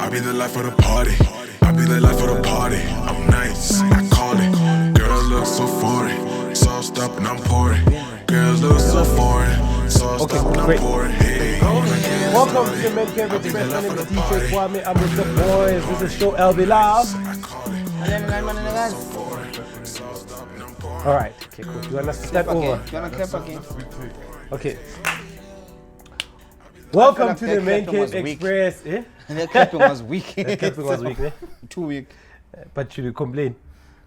I be the life of the party. I be the life of the party. I'm nice, I call it. Girls look so foreign. Sauced up and I'm pouring. Girls look so foreign. Sauced up and I'm pouring. Hey, welcome to the Mancave Express. My name is DJ Kwame. I'm with the boys. This is show LB Love. Alright, okay, cool. You want us to start over? You wanna clap again? Okay. Welcome to the Mancave Express. Eh? And that clapping was weak. That clapping was weak, eh? Too weak. But should you complain?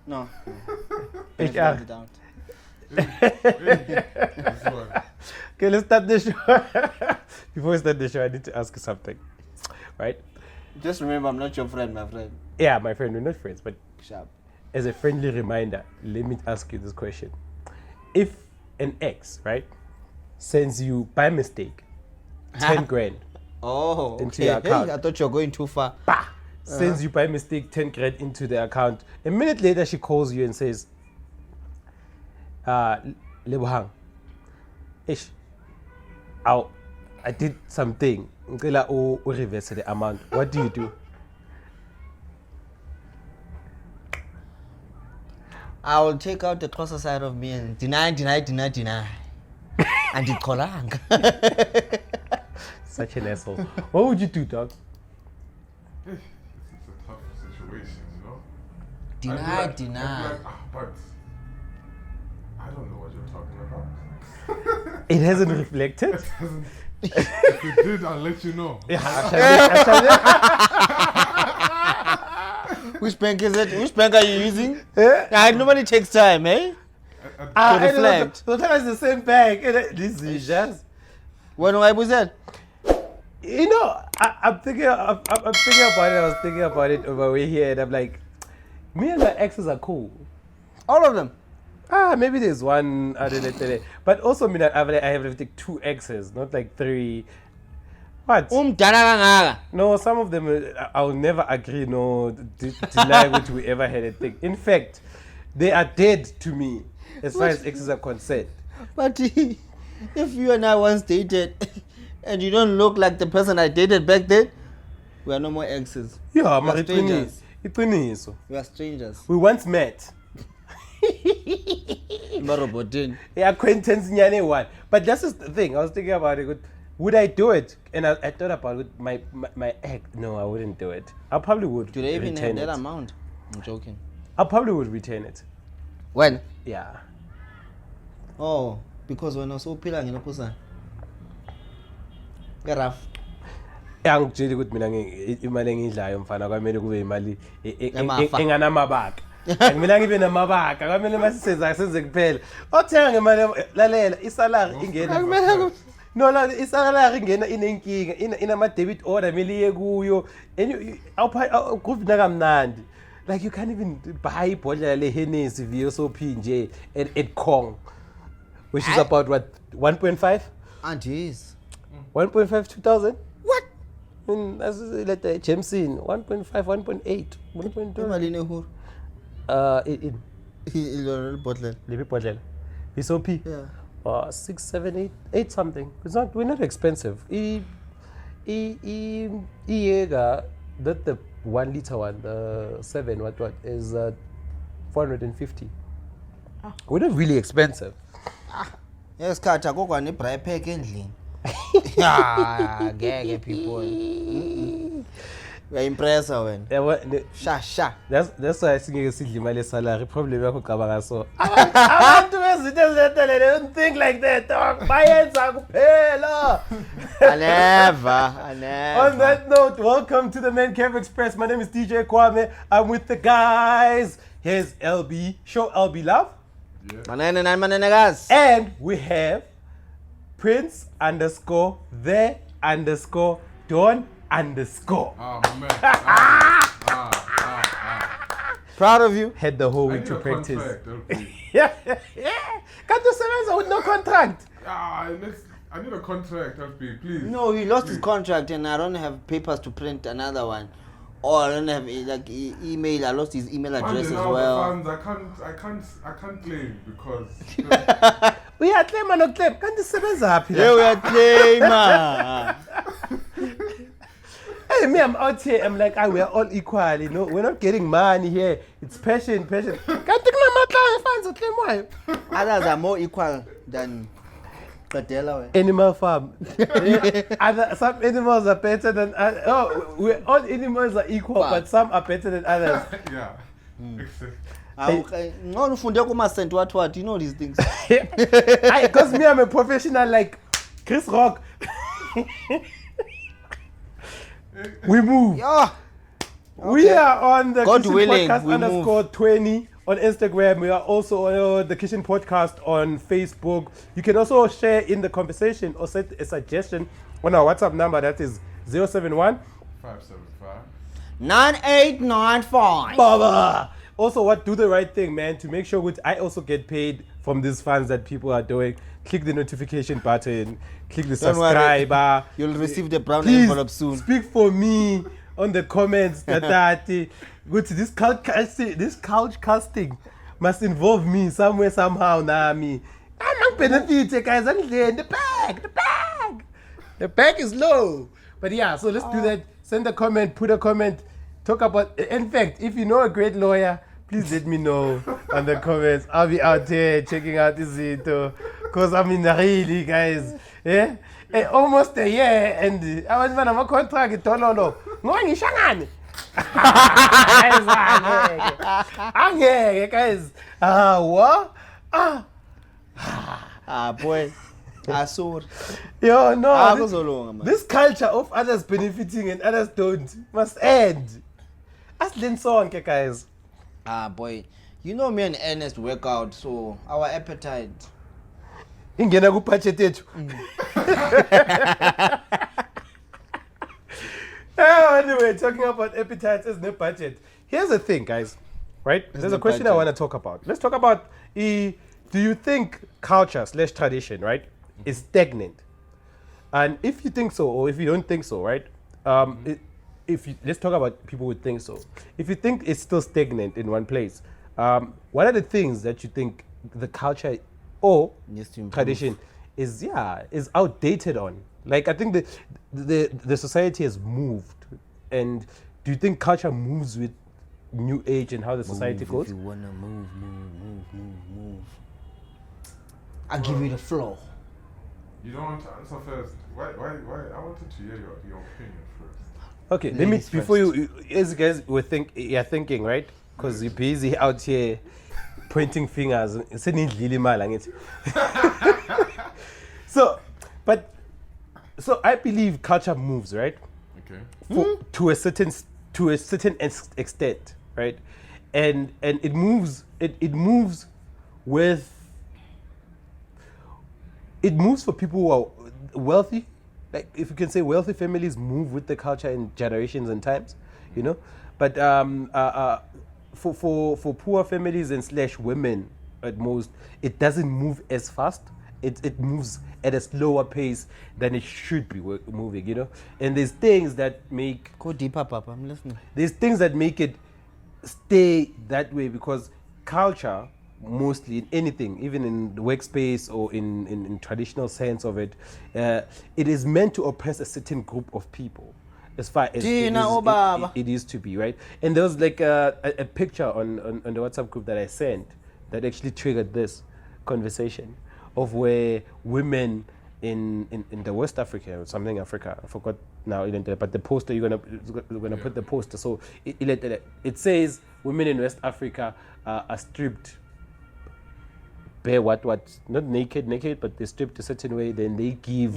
No. HR. Okay, let's start the show. Before we start the show, I need to ask you something. Right? Just remember, I'm not your friend, my friend. Yeah, my friend, we're not friends, but Sharp. as a friendly reminder, let me ask you this question. If an ex, right, sends you by mistake 10 grand Oh, into your okay. account. Hey, I thought you were going too far. Bah! Sends you by mistake 10 grand into the account. A minute later, she calls you and says, Lebohang, ish, I did something. Ngicela reverse the amount. What do you do? I will take out the closer side of me and deny. And it's kolang. Such an asshole. What would you do, dog? It's a tough situation, you know? Deny. I'd be like, but I don't know what you're talking about. It hasn't reflected. If you did, I'll let you know. Which bank is it? Which bank are you using? Yeah. Nobody takes time, eh? I reflect. Sometimes it's the same bank. This is just. When was that? You know, I'm thinking about it. I was thinking about it over here, and I'm like, me and my exes are cool. All of them. Maybe there's one other than but also I have like 2 exes, not like 3. What? No, some of them I'll never agree. No, deny which we ever had a thing. In fact, they are dead to me as far as exes are concerned. But if you and I once dated and you don't look like the person I dated back then, we are no more exes. Yeah, we are strangers. We are strangers. We once met. Yeah, acquaintance nyane one. But that's just the thing. I was thinking about it. Would I do it? And I thought about it. My ex. No, I wouldn't do it. I probably would. Do they even have retain that it. amount? I'm joking. I probably would retain it. When? Yeah. Oh, because when I was so pilang in a person. Get rough. Angitshela ukuthi mina imali engidlayo mfana kwamele kube imali enganamabaka. Mina ngibe namabaka kwamele masisenze kuphela. Othenga ngemali lalela isalary ingena. No, la isalary ingena inenkinga inama debit order mele iye kuyo. Awuphi nakamnandi. Like you can't even buy ibhodlela le Hennessy VSOP nje at Kong, which is about what 1.5? Ah, jeez. 1.5 2000? What? That's like the Jameson 1.5 1.8 1.2. Imali nehuru. In Little bottle. Lipi bottle. VSOP. Yeah. 6 7 8 something. We're not expensive. That the 1 liter one, the 7 what is 450. We're not really expensive. Yes, Kata go on a braai pack endling. Yeah, people. We're impressed when. Sha. That's why I think you see the salary. Probably we could cover so. I want to they don't think like that. Dog. My hands are pale. I never. On that note, welcome to the Mancave Express. My name is DJ Kwame. I'm with the guys. Here's LB. Show LB Love. Yeah. And we have Prince _the_Don_. Oh, man. Proud of you. Had the whole week to practice. Okay. Yeah. Can't you say with no contract? I need a contract, LP, please. No, he lost his contract and I don't have papers to print another one. Or I don't have email. I lost his email address as well. I can't claim because We are claim or not claim. Can't you say yeah, we are claim. me, I'm out here. I'm like, we are all equal. You know, we're not getting money here. It's passion. Can't think Others are more equal than Kadela. Animal farm. Some animals are better than others. All animals are equal, but some are better than others. Yeah. What? You know these things. Because me, I'm a professional like Chris Rock. We move. Yeah. We are on the God Kitchen willing, Podcast we move. _20 on Instagram. We are also on the Kitchen Podcast on Facebook. You can also share in the conversation or send a suggestion on our WhatsApp number. That is 071 575 9895. Baba. Also, do the right thing, man, to make sure I also get paid from these funds that people are doing. Click the notification button. Click the Don't worry. subscriber. You'll receive the brown Please envelope soon. speak for me on the comments that go to this couch casting must involve me somewhere somehow. Nami, I'm benefit, guys. The bag is low. But yeah, so let's do that. Send a comment, put a comment, talk about. In fact, if you know a great lawyer, please let me know on the comments. I'll be out there checking out this video. Because I mean, really, guys, yeah, almost a year, and I was on a contract. Tololo, going Shangan. Guys, what? Boy. Asur. Yo, no. Man. This culture of others benefiting and others don't must end. As Lin song, guys. Boy. You know me and Ernest work out, so our appetite. Ingena kupatchet ethu. Anyway, talking about appetites is no budget. Here's the thing, guys. Right? There's a question I want to talk about. Let's talk about do you think culture / tradition, right, is stagnant? And if you think so, or if you don't think so, right? Let's talk about people who think so. If you think it's still stagnant in one place, what are the things that you think the culture or tradition is outdated on? Like, I think the society has moved, and do you think culture moves with new age and how the society goes? If you wanna move. I'll give you the floor. You don't want to answer first. Why? I wanted to hear your opinion first. Okay, let me, before you, as you guys you're thinking, right? Because you're busy out here pointing fingers. So I believe culture moves, right? Okay. To a certain extent, right? And it moves for people who are wealthy. Like, if you can say, wealthy families move with the culture in generations and times, you know. But for poor families and / women at most, it doesn't move as fast. It moves at a slower pace than it should be moving, you know. And there's things that make Go deeper, Papa. I'm listening. There's things that make it stay that way, because culture, mostly in anything, even in the workspace or in traditional sense of it, it is meant to oppress a certain group of people, as far as it is to be, right? And there was like a picture on the WhatsApp group that I sent that actually triggered this conversation of where women in the West Africa or something Africa, I forgot now, but the poster you're gonna put the poster. So it says women in West Africa are stripped bare, what not naked, but they're stripped a certain way. Then they give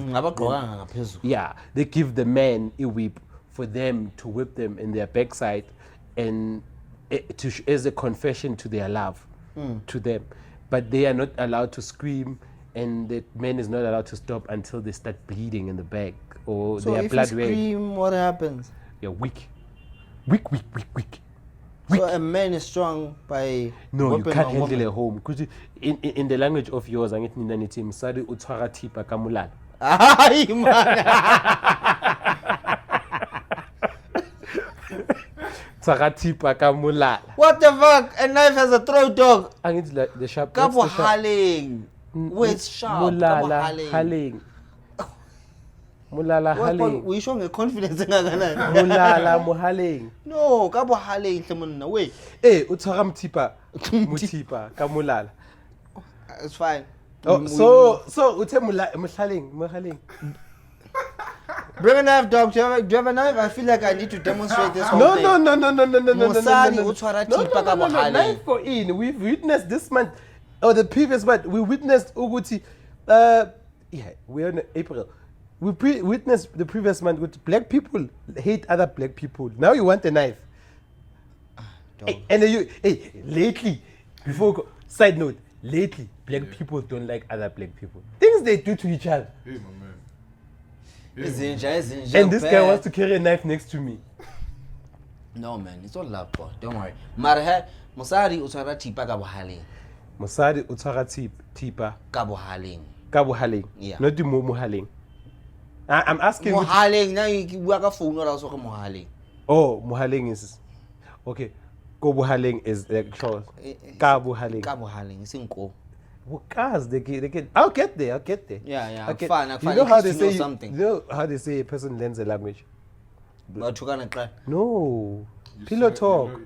they give the men a whip for them to whip them in their backside, and as a confession to their love to them. But they are not allowed to scream, and the man is not allowed to stop until they start bleeding in the back or So they are if blood you red. scream, what happens? You're weak. So a man is strong by No, you whooping can't a handle woman. a home. Because in the language of yours, angithi mina nithi msadi utshwara thipa ka molala. Ay, man. Tshwara thipa ka molala. What the fuck? A knife has a throat, dog. Angithi like the sharp. Ka what's the sharp? bohaleng. Wait, sharp. Ka Molala, bohaleng. haleng. Mulala Haling. We showing a confidence ngakana. Mulala Muhaling. No, ka bohaleng hle monna we. Eh, utshwara Mutipa ka Mulala. It's fine. Oh, so uthe Muhaling. Bring a knife, dog. Do you have a knife? I feel like I need to demonstrate this whole thing. No. Mosadi utshwara thipa ka bohaleng. Knife for in. We've witnessed this month or the previous month. We witnessed Uguti. We're in April. We witnessed the previous month with black people hate other black people. Now you want a knife. Lately, side note, lately, black people don't like other black people. Things they do to each other. Hey, my man. And this guy wants to carry a knife next to me. No, man, it's all love, bro. Don't worry. Mara Mosadi utshwara thipa ka bohaleng. Mosadi utshwara thipa Ka bohaleng. ka bohaleng. Yeah. Not the mohaleng. I'm asking. Mohaleng na you bua ka phone ra so ka mohaleng. Oh, mohaleng is okay. Go bohaleng is the actual. Ka bohaleng. Ka bohaleng isinko. Because they can. I'll get there. Yeah. Okay. Fine. You know how they say something. You know how they say a person learns a language? No. Pillow talk.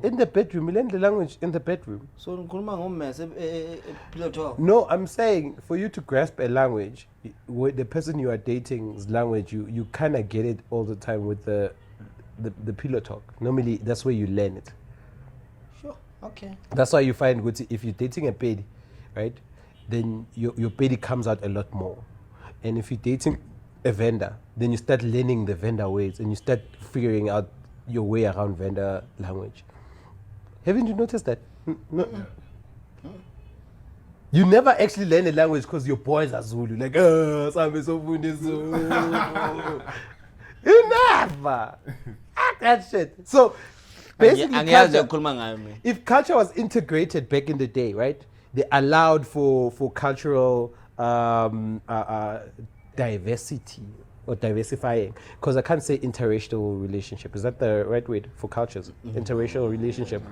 In the bedroom, you learn the language in the bedroom. So pillow talk. No, I'm saying for you to grasp a language, with the person you are dating's language, you kind of get it all the time with the pillow talk. Normally, that's where you learn it. Sure. Okay. That's why you find good if you're dating a pedi, right? Then your pedi comes out a lot more. And if you're dating a vendor, then you start learning the vendor ways and you start figuring out your way around vendor language. Haven't you noticed that? No. You never actually learn a language because your boys are Zulu. Like, Zulu. You never. That shit. So, basically, if culture was integrated back in the day, right? They allowed for cultural diversity or diversifying, because I can't say interracial relationship. Is that the right word for cultures? Interracial relationship.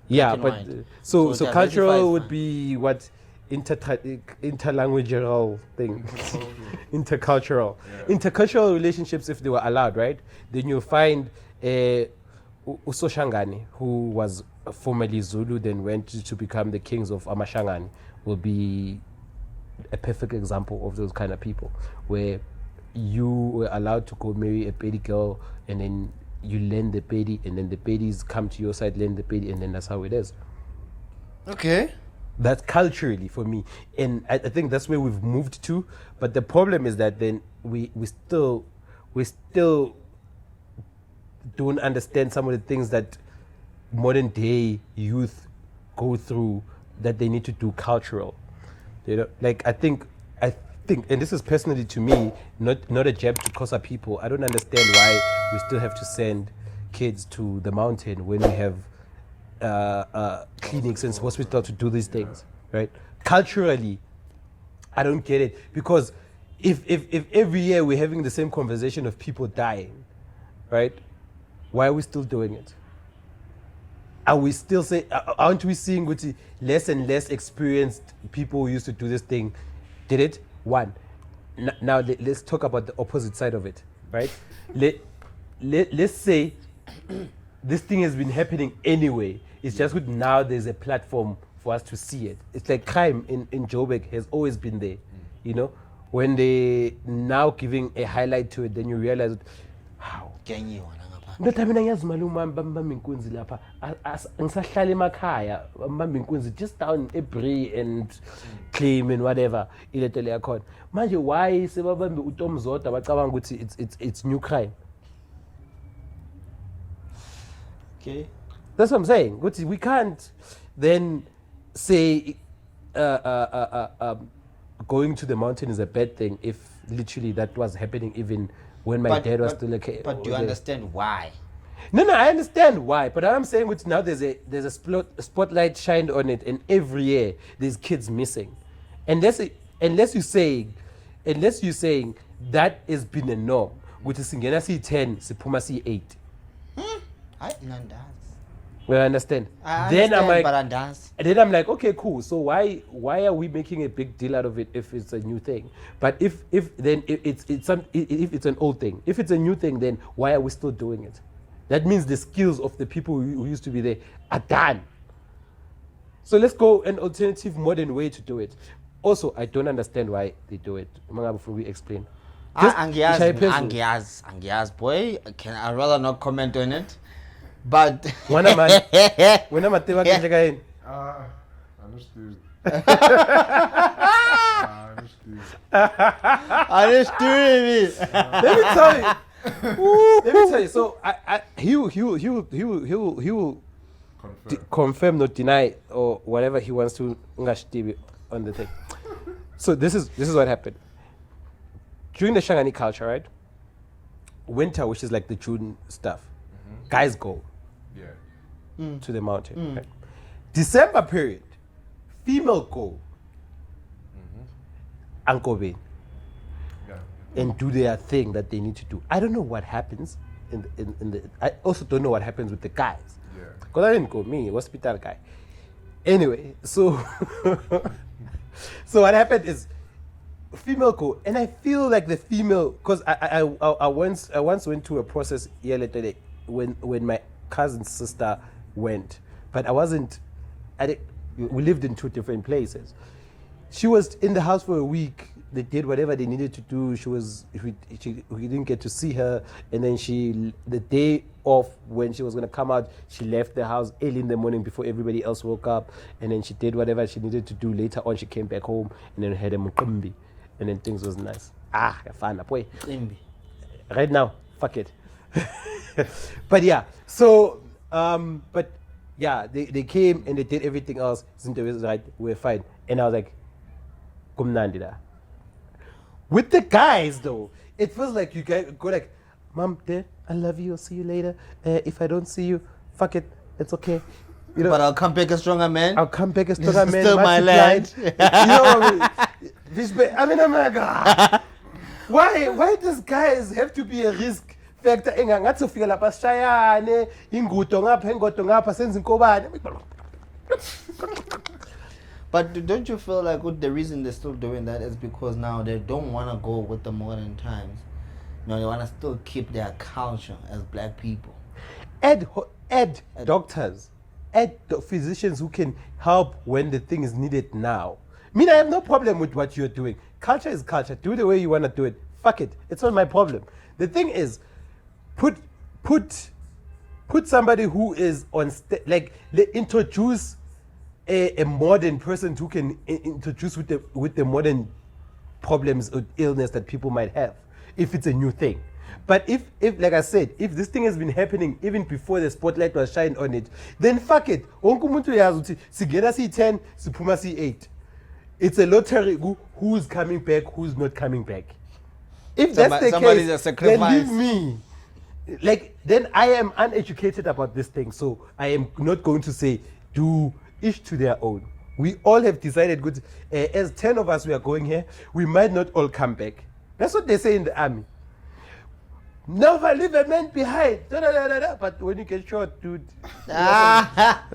Yeah, but so cultural would be what interlanguageal thing. Intercultural. Yeah. Intercultural relationships, if they were allowed, right? Then you'll find Usoshangani, who was formerly Zulu, then went to become the kings of Amashangani, will be a perfect example of those kind of people, where you were allowed to go marry a Pedi girl, and then you learn the Pedi, and then the Pedis come to your side, learn the Pedi, and then that's how it is. Okay. That's culturally for me, and I think that's where we've moved to. But the problem is that then we still don't understand some of the things that modern day youth go through that they need to do cultural. You know, like I think, and this is personally to me, not a jab to Xhosa people. I don't understand why we still have to send kids to the mountain when we have clinics and hospitals to do these things, right? Culturally, I don't get it, because if every year we're having the same conversation of people dying, right? Why are we still doing it? Are we still aren't we seeing with less and less experienced people who used to do this thing did it? One. Now let's talk about the opposite side of it, right? Let's say this thing has been happening anyway. It's just good now there's a platform for us to see it. It's like crime in Joburg has always been there, you know? When they now giving a highlight to it, then you realize, how? Just down Ebri and claim and whatever. Manje, why it's new crime? Okay. That's what I'm saying. We can't then say going to the mountain is a bad thing if literally that was happening even when my dad was still a kid. But do you understand why? No, I understand why. But I'm saying now there's a spotlight shined on it, and every year there's kids missing. Unless you're saying that has been a norm, which is Singena C10, Sipuma C8. I none does. Well, I understand. I Then I'm understand, like, but I dance. then I'm like, okay, cool. So why are we making a big deal out of it if it's a new thing? But if it's an old thing, if it's a new thing, then why are we still doing it? That means the skills of the people who used to be there are done. So let's go an alternative modern way to do it. Also, I don't understand why they do it. Before we explain. Angiaz, boy. I'd rather not comment on it. But When am I Understood. understood. Let me tell you. Let me tell you. So he will confirm, not deny, or whatever he wants to on the thing. So this is what happened during the Shangani culture, right? Winter, which is like the June stuff, guys go to the mountain. Right? December period, female go, Ankobe, and do their thing that they need to do. I don't know what happens in the. I also don't know what happens with the guys. Because I didn't go, me, hospital guy. Anyway, so so what happened is female go, and I feel like the female, because I once went through a process later when my cousin's sister went, but we lived in two different places. She was in the house for a week. They did whatever they needed to do. We didn't get to see her, and then the day off when she was going to come out, she left the house early in the morning before everybody else woke up, and then she did whatever she needed to do. Later on, she came back home and then had a muqimbi, and then things was nice. Fun boy. Right now, fuck it. But yeah, so but yeah, they came and they did everything else. Zinto was right, we're fine, and I was like, kumnandida. With the guys though, it feels like you guys go like, Mom, Dad, I love you, I'll see you later. If I don't see you, fuck it, it's okay. You know, But I'll come back a stronger man. I'll come back a stronger man. Still my land. You know, I'm like, why does guys have to be a risk factor? Engathi ufika lapha sishayane, ingudo ngapha, engodo ngapha, senza inkobane. But don't you feel like the reason they're still doing that is because now they don't want to go with the modern times. No, they want to still keep their culture as black people. Add doctors, add the physicians who can help when the thing is needed now. I have no problem with what you're doing. Culture is culture. Do the way you want to do it. Fuck it. It's not my problem. The thing is, put somebody who is on introduce a modern person who can introduce with the modern problems or illness that people might have, if it's a new thing. But if like I said, if this thing has been happening even before the spotlight was shined on it, then fuck it. Wonke umuntu uyazi ukuthi sigera si-10, siphuma si-8. It's a lottery who's coming back, who's not coming back. If that's the case, then leave me. Then I am uneducated about this thing, so I am not going to say do each to their own. We all have decided, good, as 10 of us we are going here, we might not all come back. That's what they say in the army. Never leave a man behind. But when you get shot, dude,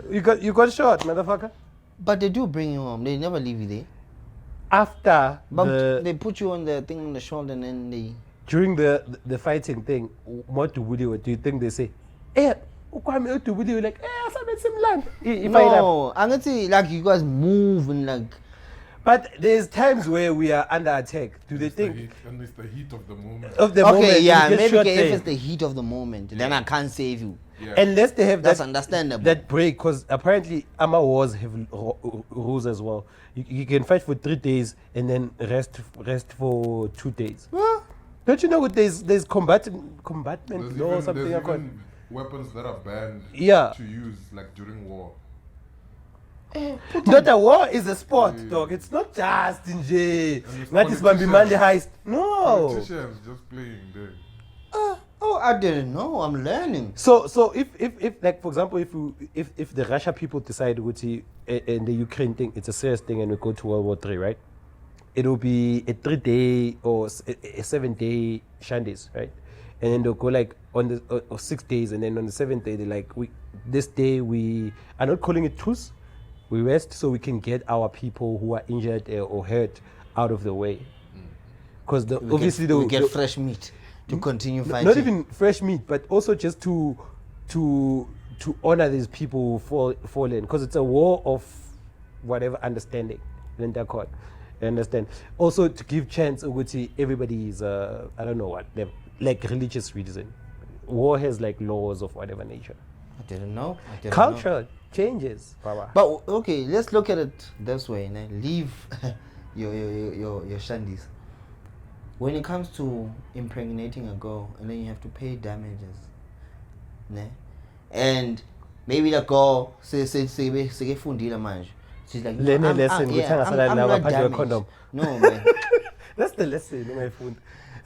you got shot, motherfucker. But they do bring you home. They never leave you there. After they put you on the thing on the shoulder and then they... During the fighting thing, what do you think they say? Like, no, I'm gonna say like you guys move and like. But there's times where we are under attack. Do they think? And it's the heat of the moment. Okay, yeah, maybe if it's the heat of the moment, then I can't save you. Yeah. Unless they have that's understandable. That break, because apparently Ama wars have rules as well. You can fight for 3 days and then rest for 2 days. What? Don't you know what there's combatment law or something? There's even weapons that are banned to use like during war. Not a war is a sport, dog. It's not just in jail. Not this Bambimande heist. No. Politicians just playing there. Oh, I didn't know. I'm learning. So if like for example, if the Russia people decide in the Ukraine thing, it's a serious thing, and we go to World War III, right? it'll be a 3-day or a 7-day shandies, right? And then they'll go like on the or 6 days, and then on the 7th day they're like, this day we are not calling it truce. We rest so we can get our people who are injured or hurt out of the way. Because obviously we get fresh meat to continue fighting. Not even fresh meat, but also just to honor these people who fallen. Because it's a war of whatever understanding. You understand? Also to give chance, everybody is I don't know what, like religious reason. War has like laws of whatever nature. I didn't know. Culture changes, Baba. But okay, let's look at it this way. Leave your shandies. When it comes to impregnating a girl, and then you have to pay damages, and maybe the girl says, she's like, no, I'm not damaged. Condom. No, man. That's the lesson, my friend.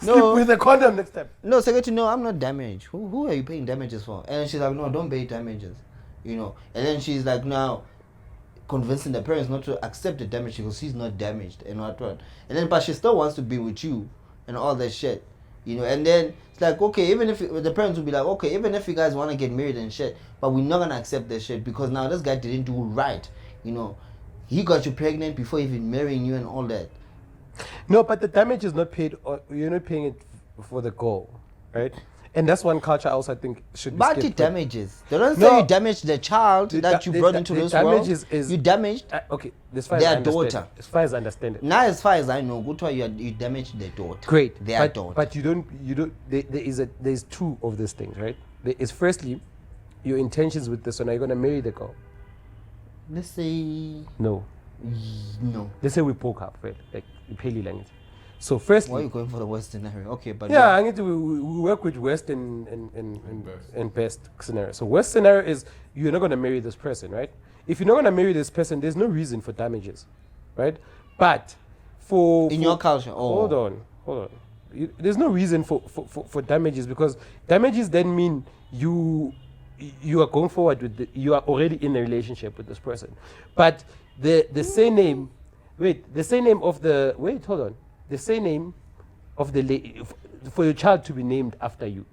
No. Sleep with a condom next time. No, second, no, I'm not damaged. Who are you paying damages for? And she's like, no, don't pay damages. And then she's like, now convincing the parents not to accept the damage because she's not damaged and what. And then, but she still wants to be with you and all that shit. And then it's like, okay, even if the parents will be like, okay, even if you guys want to get married and shit, but we're not gonna accept that shit because now this guy didn't do right. He got you pregnant before even marrying you and all that. No, but the damage is not paid, or you're not paying it for the goal, right? And that's one culture I also think should be But it damages. They don't say you damaged the child that you brought into this world. You damaged okay, as far as their daughter. As far as I understand it. Now, as far as I know, you damaged their daughter. Great. Their daughter. But you don't. There's two of these things, right? There is firstly, your intentions with this one. Are you gonna marry the girl? Let's say no. No. Let's say we broke up, right? Like we pay language. So firstly, why are you going for the West scenario? Okay, but yeah, I need to. We work with West and best scenario. So West scenario is you're not gonna marry this person, right? If you're not gonna marry this person, there's no reason for damages, right? But for your culture, hold on. There's no reason for damages because damages then mean you are going forward with you are already in a relationship with this person, but the surname of the for your child to be named after you.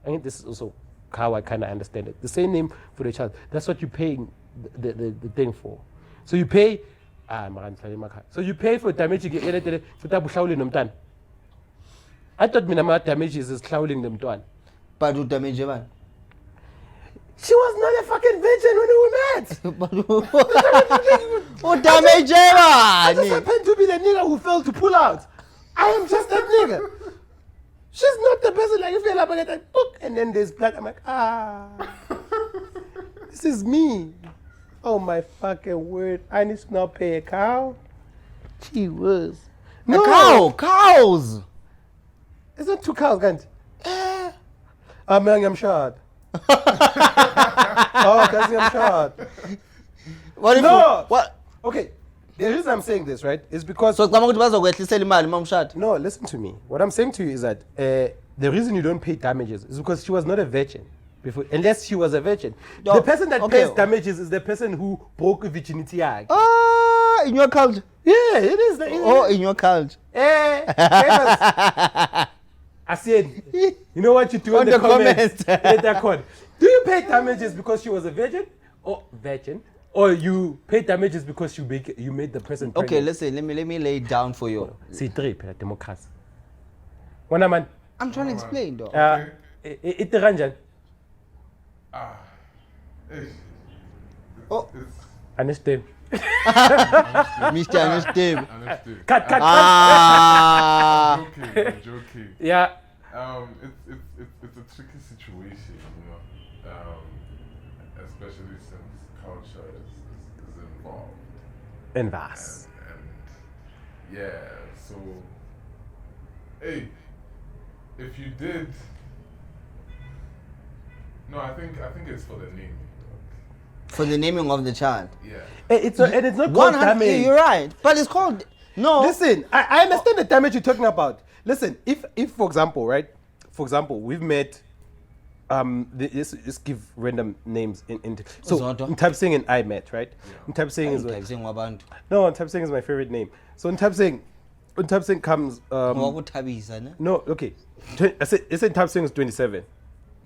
I think this is also how I kind of understand it. The same name for the child. That's what you're paying the thing for. So you pay. So you pay for damage. I thought my damages is clouding them down. But who damage one? She was not a fucking virgin when we met. Who damage one? I just happened to be the nigga who failed to pull out. I am just that nigga. She's not the person like you feel like I get that book and then there's blood. I'm like, this is me. Oh my fucking word. I need to now pay a cow. Gee whiz. No. A cow. Cows. It's not 2 cows, can't I'm short. Oh, because I'm short. What? Okay. The reason I'm saying this, right, is because... So, no, listen to me. What I'm saying to you is that the reason you don't pay damages is because she was not a virgin before, unless she was a virgin. The person that pays damages is the person who broke virginity. In your culture? Yeah, it is. In your culture? I said, you know what you do in the comments? Do you pay damages because she was a virgin? Or you pay damages because you made the person pregnant? Okay, listen, let me lay it down for you. See, democracy. I'm trying to explain though. Understand. Mr. Understand. Cut. Joking. Yeah. It's a tricky situation, especially since culture is involved. And vast. And yeah, so hey, if you did, no, I think it's for the name. For the naming of the child. Yeah. It's not called damage. You're right, but it's called no. Listen, I understand the damage you're talking about. Listen, if for example, right? For example, we've met. Let's give random names so Ntabsing and I met, right? Yeah. Ntabsing is my favorite name. So Ntabsing, Unthabiseng comes. No, okay. I said Unthabiseng is 27,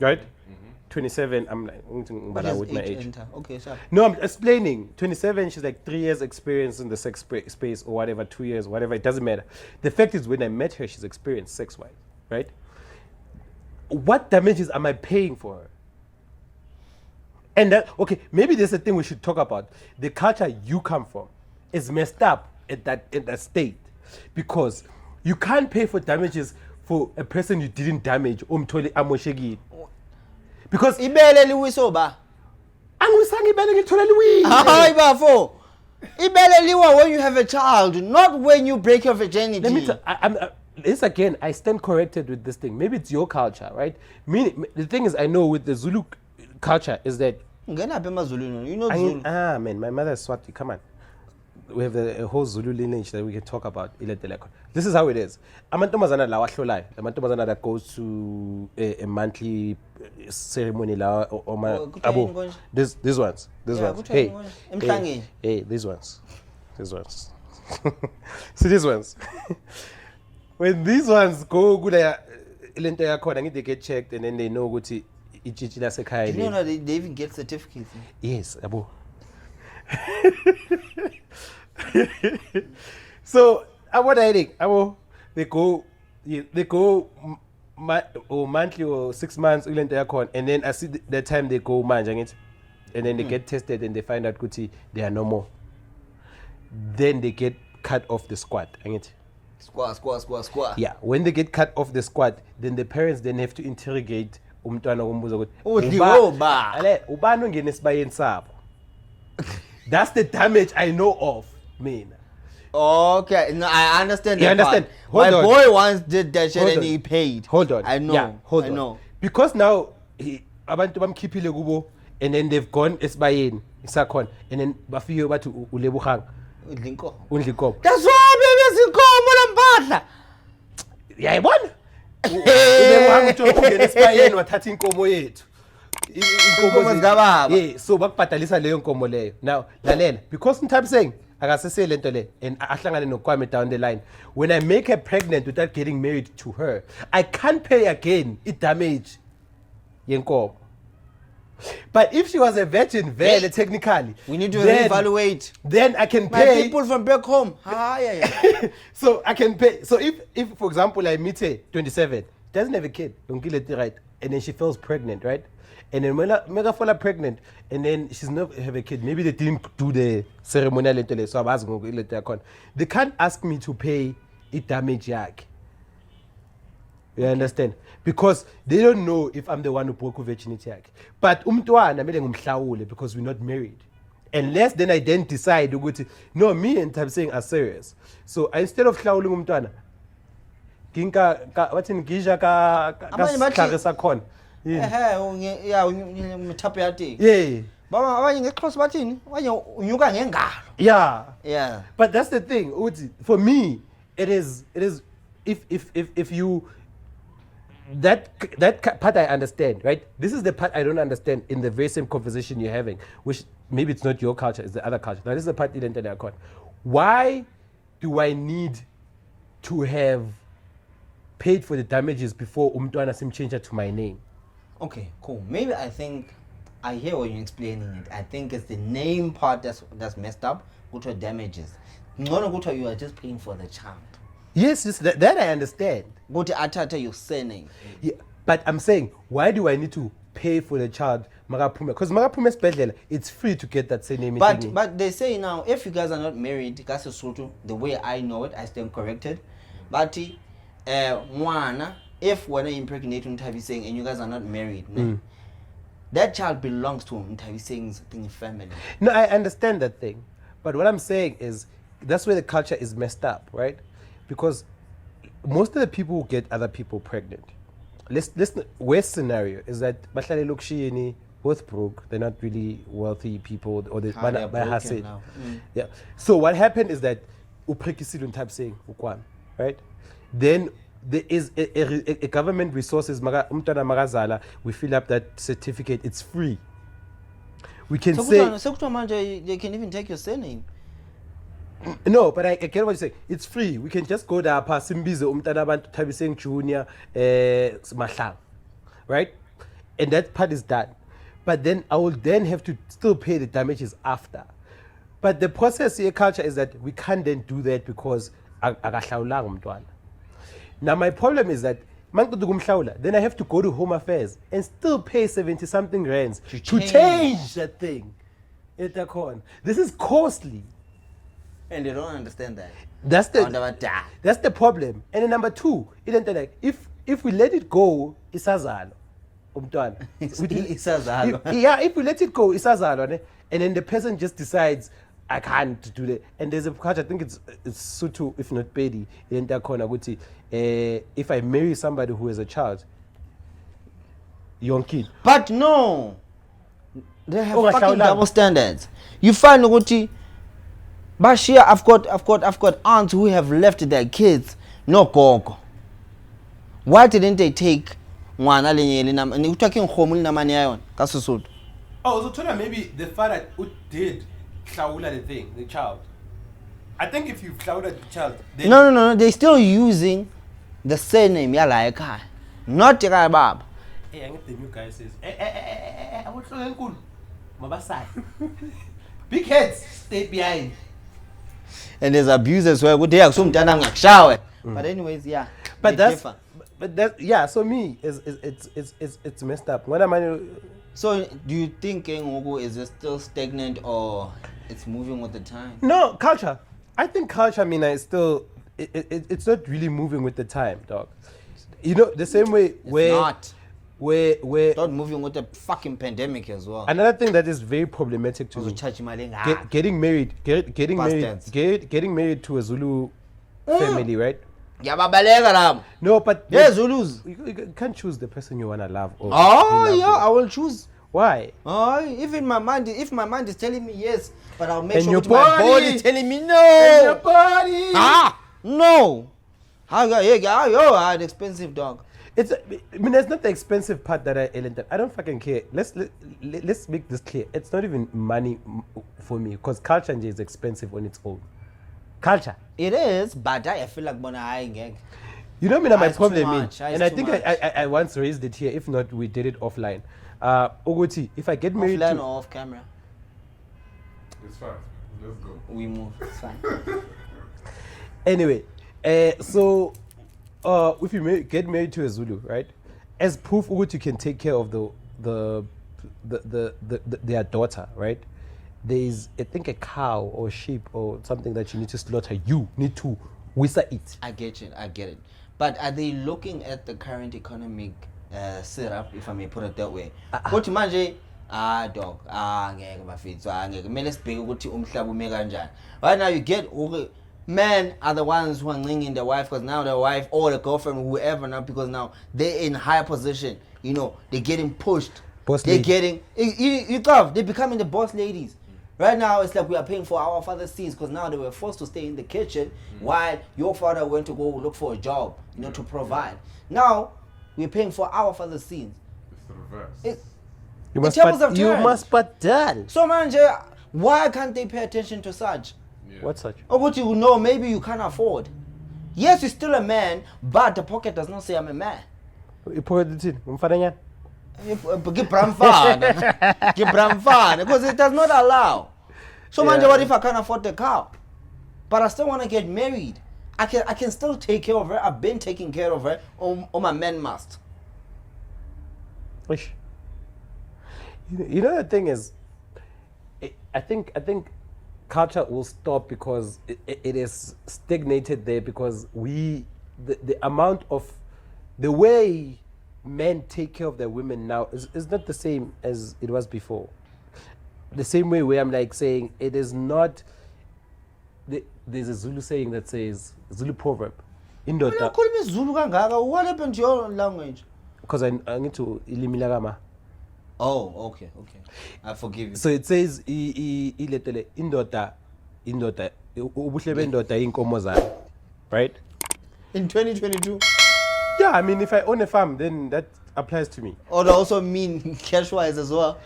right? 27. I'm like, but I with my age. Okay, sure. No, I'm explaining. 27. She's like 3 years experience in the sex space or whatever, 2 years, whatever. It doesn't matter. The fact is, when I met her, she's experienced sex-wise, right? What damages am I paying for her? And that, okay, maybe there's a thing we should talk about. The culture you come from is messed up at that state, because you can't pay for damages for a person you didn't damage. Because Ibele liwiso ba. Angisange ibele ngithola liwile. Hayi bafo. Ibele liwa when you have a child, not when you break your virginity. Let me this again, I stand corrected with this thing. Maybe it's your culture, right? The thing is, I know with the Zulu culture is that you know Zulu. Man, my mother is Swati. Come on. We have a whole Zulu lineage that we can talk about. This is how it is. Amantombazana la wahlolayo. Amantombazana that goes to a monthly ceremony la abo. These ones. Hey, these ones. See these ones. When these ones go good, they get checked and then they know what it. You know they even get certificates. Yes, abo. So what I think, they go monthly or 6 months, and then I see the time they go manjang it, and then they get tested and they find out kuti they are no more. Then they get cut off the squad. Squad. Yeah, when they get cut off the squad, then the parents then have to interrogate umntwana umbuzo ukuthi ubani ongena esibayeni sabo. That's the damage I know of, man. Okay, no, I understand. You understand? My boy once did that shit and he paid. Hold on. I know. Yeah, hold on. Because now abantu bamkhiphile kubo, and then they've gone esibayeni isakhona, and then bafike bathi ulebuhang. Undlinkomo. That's why baby zinkomo lampahla. Yayibona? Ulebuhang uthi ungena esibayeni wathatha inkomo yethu. Inkomo zikababa. Yeah, so bakubhadalisa leyo nkomo leyo. Now lalela, because Unthabiseng akasese lento le and ahlangane nokwame down the line, when I make her pregnant without getting married to her, I can't pay again it damage yenkomo. But if she was a virgin, technically we need to evaluate. Then I can My pay people from back home. So I can pay. So if for example I meet her 27, doesn't have a kid, don't kill it right, and then she falls pregnant, right? And then when I fall pregnant, and then she's not have a kid, maybe they didn't do the ceremonial, so I'm asking, they can't ask me to pay it damage yak. You understand? Because they don't know if I'm the one who broke virginity yak. But umntwana mele ngumhlawule because we're not married. Unless then I then decide no, me and Unthabiseng are serious. So instead of hlawuling umntwana, what's in Gisha ka sakhona. Yeah. Yeah. But that's the thing. For me, it is if you that part I understand, right? This is the part I don't understand in the very same conversation you're having, which maybe it's not your culture, it's the other culture. Now this is the part you didn't tell me. Why do I need to have paid for the damages before umntwana sim change to my name? Okay, cool. Maybe I think I hear what you're explaining it. I think it's the name part that's messed up. What are damages? You are just paying for the child. Yes, that I understand. But atata you're saying. Yeah, but I'm saying, why do I need to pay for the child? Because it's free to get that same name. But they say now, if you guys are not married, that's the way I know it, I stand corrected. But if when I impregnate Unthabiseng and you guys are not married, that child belongs to Unthabiseng's family. No, I understand that thing. But what I'm saying is, that's where the culture is messed up, right? Because most of the people who get other people pregnant, listen, worst scenario is that both broke, they're not really wealthy people, or they're broken now. Yeah. So what happened is that right? Then there is a government resources, we fill up that certificate, it's free. We can say they can even take your surname. No, but I get what you say. It's free. We can just go there, Simbizo, Umtanaban, Tabiseng Junior, Mahlang, right? And that part is done. But then I will then have to still pay the damages after. But the process here culture is that we can't then do that because now my problem is that then I have to go to Home Affairs and still pay 70 something rands to change that thing. This is costly. And they don't understand that. That's the problem. And then number two, if we let it go, isazalo. Yeah, if we let it go, isazalo, and then the person just decides I can't do that. And there's a culture, I think it's Sutu, if not Pedi, if I marry somebody who has a child, young kid. But no, they have fucking double standards. You find Uguti. Bashir, I've got aunts who have left their kids no gogo. Why didn't they take one? And you're talking home na maniayon. Kasusud. Oh, so maybe the father did klaula the child. I think if you klaula the child, then no, they're still using the surname Yalaika, not Tirabab. Hey, I get the new guy says, I want to cool. Mabasai. Big heads stay behind. And there's abusers where they are some shower. But anyways, yeah. But that yeah. So me it's messed up. When am I? So do you think Ngogo is still stagnant or it's moving with the time? No, culture. I think culture, Mina, is still it's not really moving with the time, dog. You know, the same way where not moving with the fucking pandemic as well. Another thing that is very problematic to getting married to a Zulu family, right? No, but Zulus. You can't choose the person you wanna love. I will choose. Why? Even my mind, if my mind is telling me yes, but I'll make and sure my body is telling me no. And your body. No. How expensive dog. It's not the expensive part that I don't fucking care. Let's make this clear. It's not even money for me because culture is expensive on its own. Culture. It is, but I feel like you know, my problem is, and I think I once raised it here. If not, we did it offline. Oguti, if I get married offline or off camera, it's fine. Let's go. We move. It's fine. Anyway, so if you get married to a Zulu, right? As proof, Oguti can take care of their daughter, right? There is, I think, a cow or sheep or something that you need to slaughter. You need to whistle it. I get it. But are they looking at the current economic setup, if I may put it that way? What manje? Dog. Right now you get men are the ones who are ringing the wife because now the wife or the girlfriend, whoever now, because now they're in higher position. You know, they're getting pushed. They're becoming the boss ladies. Right now, it's like we are paying for our father's sins because now they were forced to stay in the kitchen while your father went to go look for a job, to provide. Now, we're paying for our father's sins. It's the reverse. You must but done. So, man, why can't they pay attention to such? Yeah. What such? Or what you know, maybe you can't afford. Yes, you're still a man, but the pocket does not say I'm a man. Because it does not allow. So man, what if I can't afford the car, but I still want to get married? I can still take care of her. I've been taking care of her. Or my man must. You know the thing is, I think culture will stop because it is stagnated there because the amount of the way men take care of their women now is not the same as it was before. The same way where I'm like saying it is not. There's a Zulu saying that says Zulu proverb. What happened to your language? Because I need to ilimilagama. Oh, okay. I forgive you. So it says iletele indota ubuhle bendoda inkomo zayo, right? In 2022. Yeah, I mean, if I own a farm, then that applies to me. Or they also mean cash-wise as well.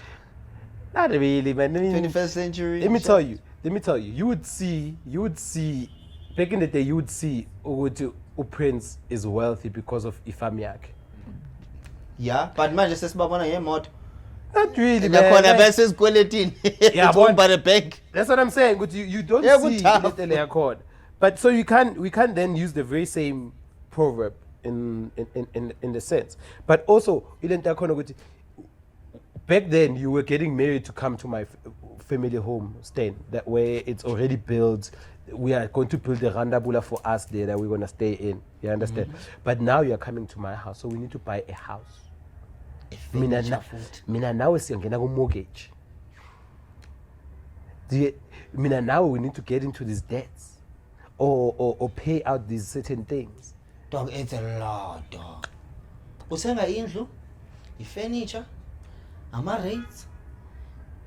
Not really, man. 21st century. Let me tell you, let me tell you, you would see, back in the day, you would see Prince is wealthy because of Ifamiak. Yeah, but manje sesibabona ngemoto. Not really, Nakhona man. bese sikweletini. Yeah, It's owned by the bank. That's what I'm saying. But you don't Yeah, see good tough. the accord. But so we can't then use the very same proverb in the sense. But also, back then you were getting married to come to my family home, Stan. That way it's already built. We are going to build a randabula for us there that we're going to stay in. You understand? But now you're coming to my house, so we need to buy a house. Mina now siyangena ku-mortgage. Mina now we need to get into these debts or pay out these certain things. Dog, it's a lot, dog. Usenga indlu, furniture, ama-rates,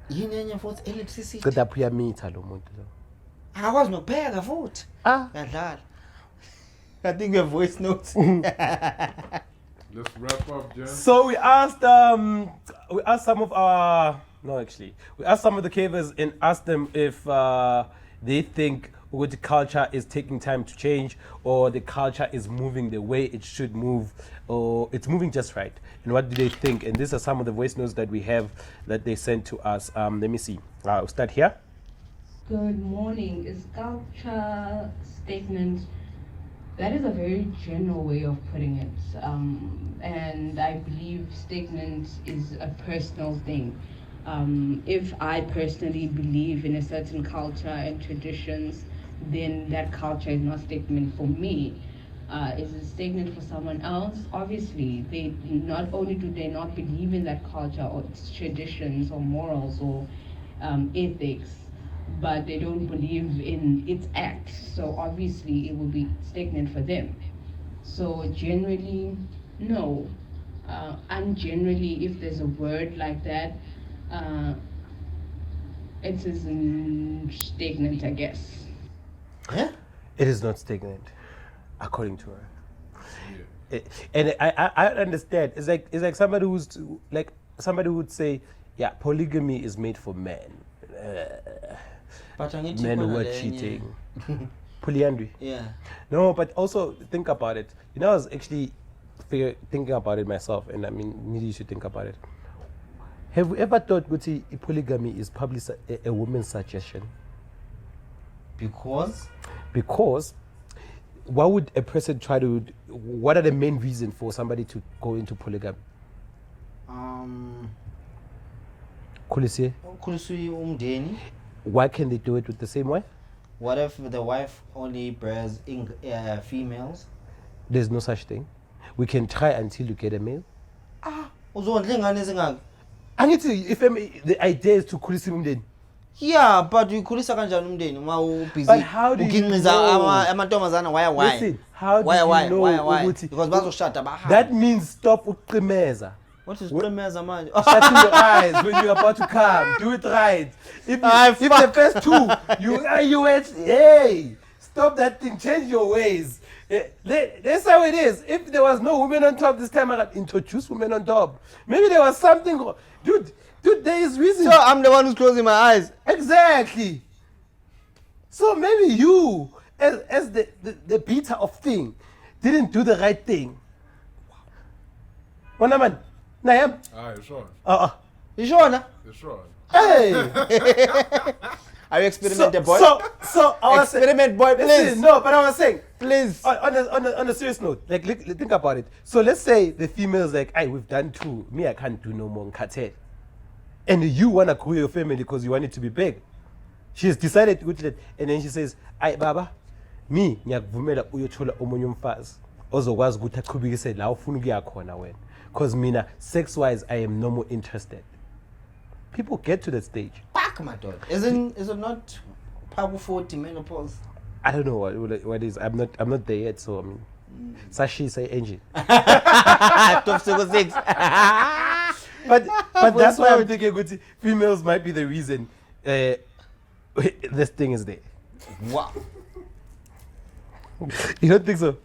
yini enye futhi electricity. Qeda phuyamita lo muntu lo. Akakwazi nokupheka futhi. Yadlala. I think your voice notes. Let's wrap up, Jen. So we asked some of the Cavaz and asked them if they think the culture is taking time to change, or the culture is moving the way it should move, or it's moving just right. And what do they think? And these are some of the voice notes that we have that they sent to us. Let me see. We'll start here. Good morning. Is culture stagnant? That is a very general way of putting it. And I believe stagnant is a personal thing. If I personally believe in a certain culture and traditions, then that culture is not stagnant for me. Is it stagnant for someone else? Obviously, they not only do they not believe in that culture or its traditions or morals or ethics, but they don't believe in its acts. So obviously, it will be stagnant for them. So generally, no. And generally, if there's a word like that, it is stagnant, I guess. Yeah? It is not stagnant, according to her. And I understand. It's like somebody would say, yeah, polygamy is made for men. But Men who are cheating. Polyandry. Yeah. No, but also think about it. I was actually thinking about it myself, and I mean, maybe you should think about it. Have you ever thought that polygamy is probably a woman's suggestion? Because why would a person what are the main reasons for somebody to go into polygamy? Khulisiwe? Umdeni. Why can't they do it with the same wife? What if the wife only bears females? There's no such thing. We can try until you get a male. Uzondla ingane ezingaki? Angithi if the idea is to khulisa umndeni. Yeah, but ukhulisa kanjani umndeni uma ubusy? But how do you know? Amantombazana why? Listen, how do why? you know? Why? Because bazoshada bahamba. That means stop uqimeza. What is qimeza manje? Shutting your eyes when you're about to come. Do it right. If the first two, you went, hey, stop that thing. Change your ways. That's how it is. If there was no women on top this time, I could introduce women on top. Maybe there was something, dude. There is reason. So I'm the one who's closing my eyes. Exactly. So maybe you, as the beater of thing, didn't do the right thing. Wow. Man. Nayam. You're sure? You sure, na? You're sure? Hey. Are you experimenting, boy? So I was experiment, boy, please. Listen, no, but I was saying, please. On a serious note, like think about it. So let's say the female's like, we've done two. Me, I can't do no more nkathe. And you wanna grow your family because you want it to be big. She's decided to go to that, and then she says, baba, me ngiyakuvumela uyothola omunye umfazi ozokwazi ukuthi aqhubekise la ufuna ukuya khona wena. Because mina, sex-wise, I am no more interested. People get to that stage. Fuck my dog. Is it not power 40 menopause? I don't know what it is. I'm not there yet, so I mean, Sashi say engine. Top 6. But that's why I'm thinking good females might be the reason this thing is there. Wow. You don't think so?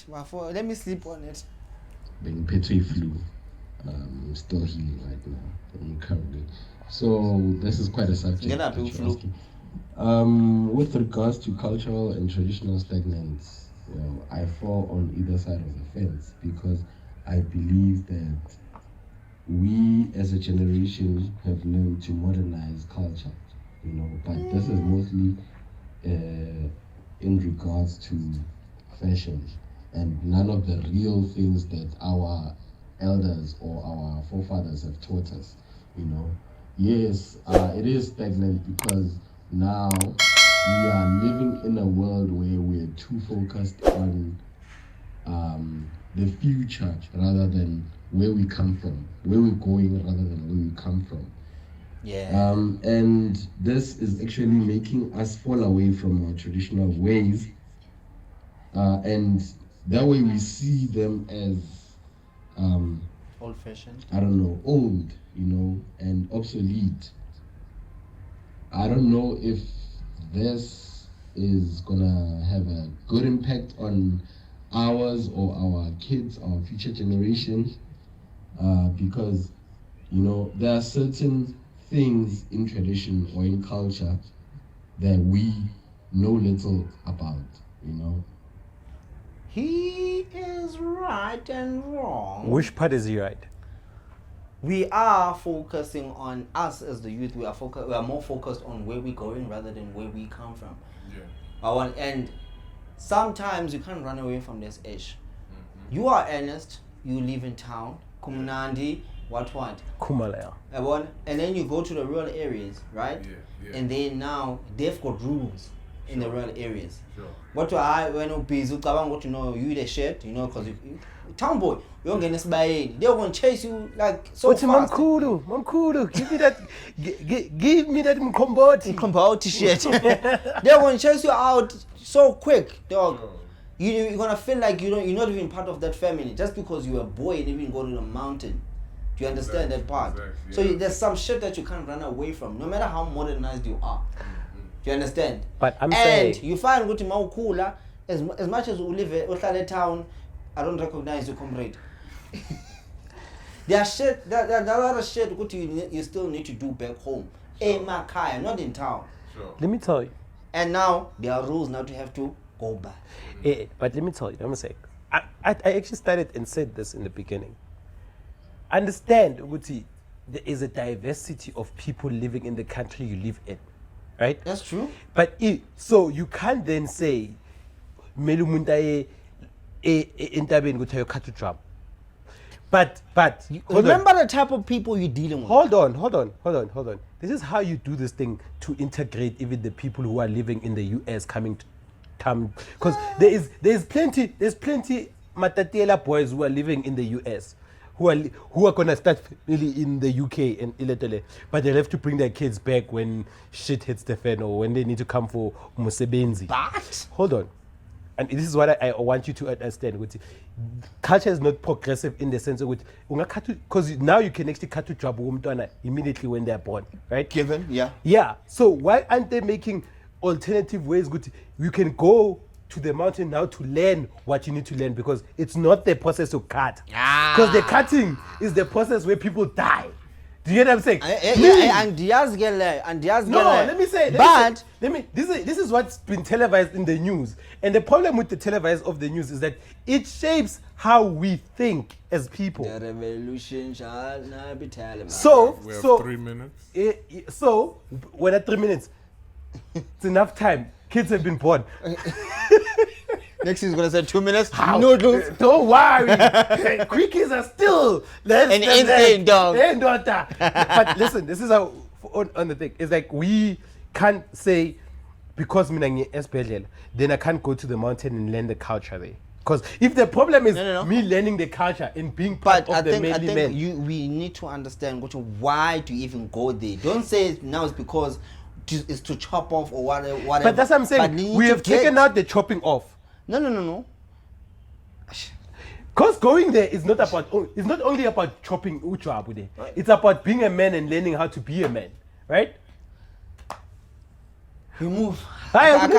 Let me sleep on it. Being petri flu, still healing right now, currently. So this is quite a subject. Flu. With regards to cultural and traditional stagnants, I fall on either side of the fence because I believe that we as a generation have learned to modernize culture, but this is mostly in regards to fashion and none of the real things that our elders or our forefathers have taught us, Yes, it is stagnant because now we are living in a world where we're too focused on the future rather than where we come from, where we're going rather than where we come from. Yeah. And this is actually making us fall away from our traditional ways, and that way we see them as old-fashioned. I don't know, old, and obsolete. I don't know if this is gonna have a good impact on ours or our kids, our future generations, because there are certain things in tradition or in culture that we know little about, He is right and wrong. Which part is he right? We are focusing on us as the youth. We are more focused on where we're going rather than where we come from. Yeah. And sometimes you can't run away from this issue. You are earnest. You live in town. Kumnandi. What? Kumalaya. And then you go to the rural areas, right? Yeah. And then now they've got rules in the rural areas. Sure. What when you busy, you the shit, because you town boy, you don't get this by they're gonna chase you like so What's fast. Mamkudu, give me that, give me that mkomboti. Shit. They're gonna chase you out so quick, dog. Sure. You're gonna feel like you're not even part of that family just because you're a boy and even go to the mountain. Do you understand that part? Exactly, So yeah. there's some shit that you can't run away from, no matter how modernized you are. Do you understand? But I'm saying, you find Guti Maukula, as much as you live in town, I don't recognize you, comrade. There's a lot of shit Guti you still need to do back home. In Makaya, not in town. Sure. let me tell you. And now there are rules now to have to go back. But let me tell you, I'm saying, I actually started and said this in the beginning. Understand, Uguti, there is a diversity of people living in the country you live in, right? That's true. But so you can't then say, Melumundaye intabeni ukuthi ayokhatha drum. But Remember the type of people you're dealing with. Hold on. This is how you do this thing to integrate even the people who are living in the US coming to come, because there's plenty Matatiela boys who are living in the US who are gonna start really in the UK and Iletele, but they'll have to bring their kids back when shit hits the fan or when they need to come for musebenzi. But Hold on. And this is what I want you to understand. Culture is not progressive in the sense of because now you can actually cut to trouble immediately when they're born, right? given, yeah. Yeah. So why aren't they making alternative ways? You can go to the mountain now to learn what you need to learn, because it's not the process to cut. Because the cutting is the process where people die. Do you get what I'm saying? Let me say. This is what's been televised in the news, and the problem with the televised of the news is that it shapes how we think as people. The revolution shall not be televised. So, We have so 3 minutes. So when at 3 minutes, it's enough time. Kids have been born. Next he's gonna say 2 minutes. How? Noodles. Don't worry. Quickies are still An insane dog. But listen, this is how on the thing. It's like we can't say because mina esibhedlela, then I can't go to the mountain and learn the culture there. Because if the problem is No. me learning the culture and being part But of the I mainly think men. we need to understand why do you even go there. Don't say now it's because it's to chop off or whatever. But that's what I'm saying. We have taken out the chopping off. No. Because going there is not about. It's not only about chopping uchabude. It's about being a man and learning how to be a man, right? We move. I can't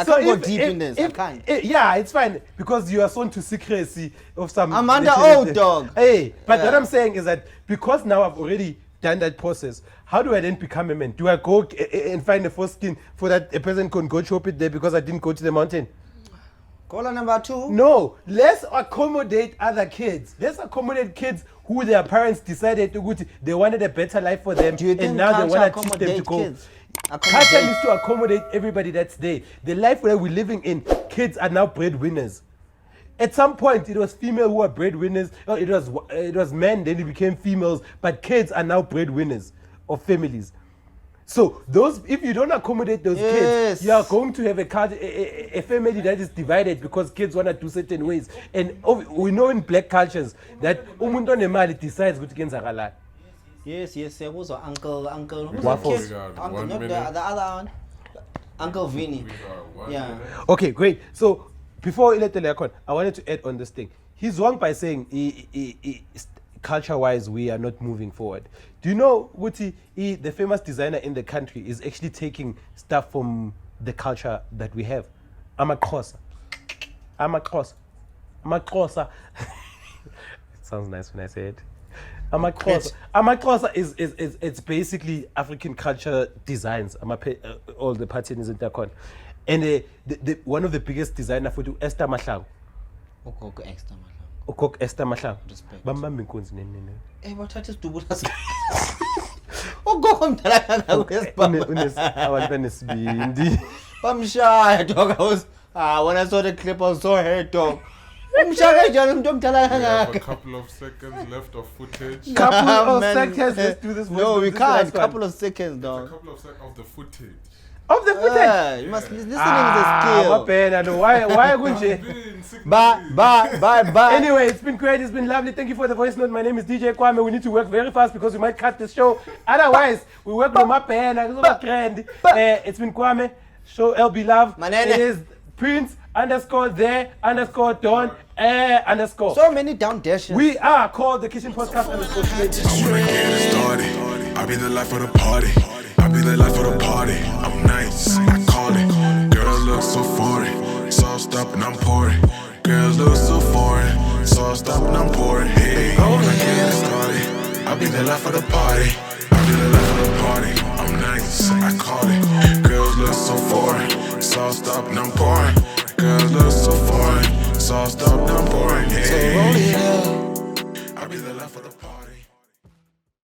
go deep in this. I can't. Yeah, it's fine because you are sworn to secrecy of some. I'm under oath, dog. Hey, but Yeah. what I'm saying is that because now I've already done that process, how do I then become a man? Do I go and find a foreskin for that a person can go chop it there because I didn't go to the mountain? Caller number 2. No, let's accommodate other kids. Let's accommodate kids who their parents decided to go to, they wanted a better life for them, Do you think and now they want to teach them to accommodate go. kids? Culture needs to accommodate everybody that's there. The life that we're living in, kids are now breadwinners. At some point, it was female who were breadwinners. Oh, it was men, then it became females. But kids are now breadwinners of families. So those, if you don't accommodate those kids, you are going to have a family that is divided because kids want to do certain ways. And we know in black cultures that umuntu onemali decides ukuthi kenzakala. Yes, uncle. Waffles. Uncle, not the other one. Uncle Vinny. Yeah. Okay, great. So before we let the record, I wanted to add on this thing. He's wrong by saying culture-wise we are not moving forward. Do you know Wuti, the famous designer in the country, is actually taking stuff from the culture that we have? I'm a Xhosa. It sounds nice when I say it. I'm a Xhosa is it's basically African culture designs. All the patterns in Takon. And the one of the biggest designer for the Esther Mahlangu. Ukok Esther Mahlangu. Respect. Bambambe inkunzi nene. Bathatha isidubula sakhe. Ugogo mdala kangaka Abantu benesibindi. bamshaya dog. When I saw the clip I was so hurt dog. Umshaya njalo umuntu omdala We have a kangaka. couple of seconds left of footage. Couple of Man. seconds. Let's do this. No, we This can't. last one. Couple of seconds A dog. couple of seconds of the footage. Of the footage. You must listening is a skill. Mapena, no. Why Gunje? Been six Bye. Anyway, it's been great. It's been lovely. Thank you for the voice note. My name is DJ Kwame. We need to work very fast because we might cut the show. Otherwise, we work with Mapena. It's been Kwame. Show LB Love. Manene. It is Prince _there_Don _. So many down dashes. We are called the Kitchen Podcast _. I wanna get it started. I be the life of the party. I be the life of the party. I'm nice, I call it. Girls look so foreign, sauced up and I'm pouring. Girls look so foreign, sauced up and I'm pouring. Hey, I wanna get it started. I be the life of the party. I be the life of the party. I'm nice, I call it. Girls look so foreign, sauced up and I'm pouring. Girls look so foreign, sauced up and I'm pouring.